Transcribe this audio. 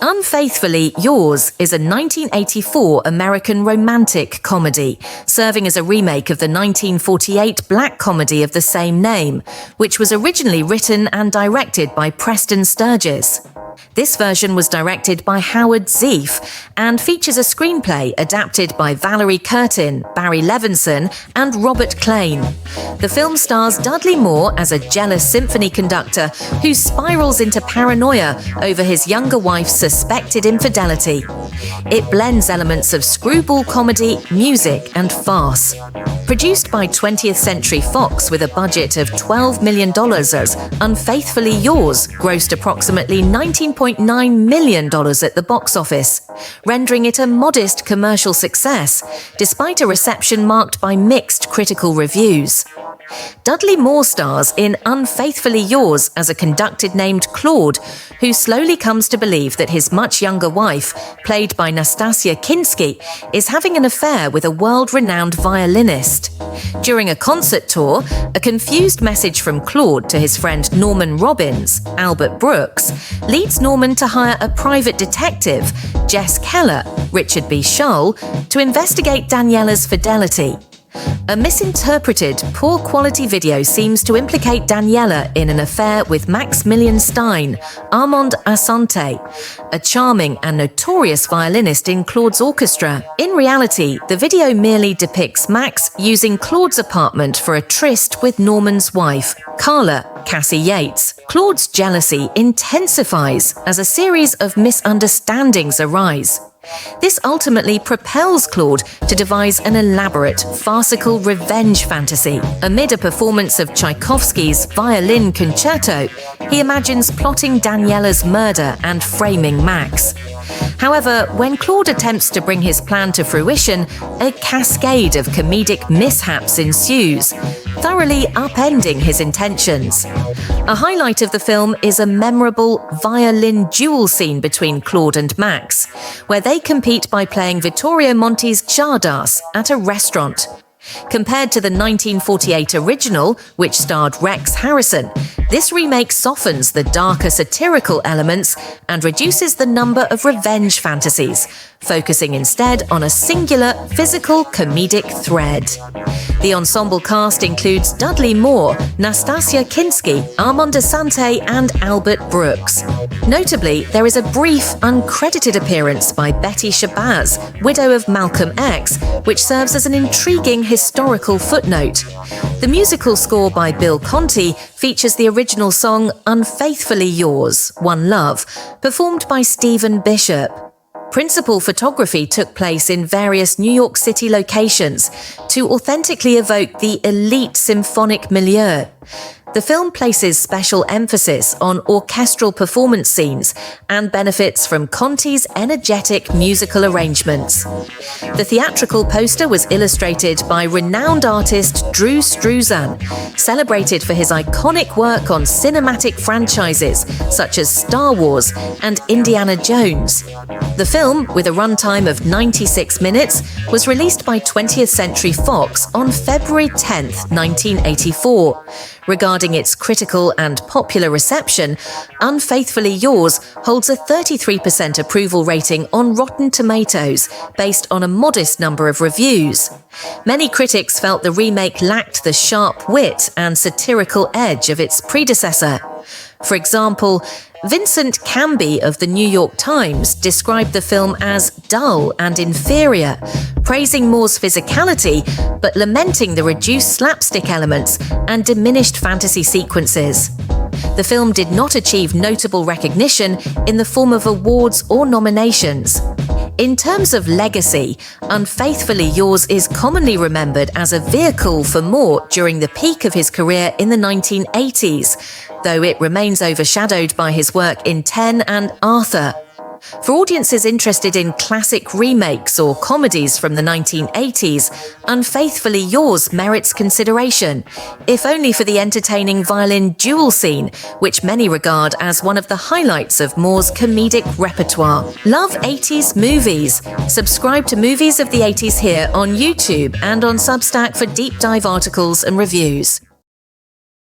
Unfaithfully Yours is a 1984 American romantic comedy, serving as a remake of the 1948 black comedy of the same name, which was originally written and directed by Preston Sturges. This version was directed by Howard Zieff and features a screenplay adapted by Valerie Curtin, Barry Levinson, and Robert Klein. The film stars Dudley Moore as a jealous symphony conductor who spirals into paranoia over his younger wife's suspected infidelity. It blends elements of screwball comedy, music, and farce. Produced by 20th Century Fox with a budget of $12 million, as Unfaithfully Yours grossed approximately $19.9 million at the box office, rendering it a modest commercial success, despite a reception marked by mixed critical reviews. Dudley Moore stars in Unfaithfully Yours as a conductor named Claude, who slowly comes to believe that his much younger wife, played by Nastassja Kinski, is having an affair with a world-renowned violinist. During a concert tour, a confused message from Claude to his friend Norman Robbins, Albert Brooks, leads Norman to hire a private detective, Jess Keller, Richard B. Shull, to investigate Daniella's fidelity. A misinterpreted, poor-quality video seems to implicate Daniella in an affair with Maxmilian Stein, Armand Assante, a charming and notorious violinist in Claude's orchestra. In reality, the video merely depicts Max using Claude's apartment for a tryst with Norman's wife, Carla, Cassie Yates. Claude's jealousy intensifies as a series of misunderstandings arise. This ultimately propels Claude to devise an elaborate, farcical revenge fantasy. Amid a performance of Tchaikovsky's Violin Concerto, he imagines plotting Daniella's murder and framing Max. However, when Claude attempts to bring his plan to fruition, a cascade of comedic mishaps ensues, thoroughly upending his intentions. A highlight of the film is a memorable violin duel scene between Claude and Max, where they compete by playing Vittorio Monti's Czardas at a restaurant. Compared to the 1948 original, which starred Rex Harrison, this remake softens the darker satirical elements and reduces the number of revenge fantasies, focusing instead on a singular physical comedic thread. The ensemble cast includes Dudley Moore, Nastassja Kinski, Armand Assante, and Albert Brooks. Notably, there is a brief, uncredited appearance by Betty Shabazz, widow of Malcolm X, which serves as an intriguing historical footnote. The musical score by Bill Conti features the original song Unfaithfully Yours, One Love, performed by Stephen Bishop. Principal photography took place in various New York City locations to authentically evoke the elite symphonic milieu. The film places special emphasis on orchestral performance scenes and benefits from Conti's energetic musical arrangements. The theatrical poster was illustrated by renowned artist Drew Struzan, celebrated for his iconic work on cinematic franchises such as Star Wars and Indiana Jones. The film, with a runtime of 96 minutes, was released by 20th Century Fox on February 10, 1984. Regarding its critical and popular reception, Unfaithfully Yours holds a 33% approval rating on Rotten Tomatoes, based on a modest number of reviews. Many critics felt the remake lacked the sharp wit and satirical edge of its predecessor. For example, Vincent Canby of the New York Times described the film as dull and inferior, praising Moore's physicality but lamenting the reduced slapstick elements and diminished fantasy sequences. The film did not achieve notable recognition in the form of awards or nominations. In terms of legacy, Unfaithfully Yours is commonly remembered as a vehicle for Moore during the peak of his career in the 1980s, though it remains overshadowed by his work in Ten and Arthur. For audiences interested in classic remakes or comedies from the 1980s, Unfaithfully Yours merits consideration, if only for the entertaining violin duel scene, which many regard as one of the highlights of Moore's comedic repertoire. Love 80s movies? Subscribe to Movies of the 80s here on YouTube and on Substack for deep dive articles and reviews.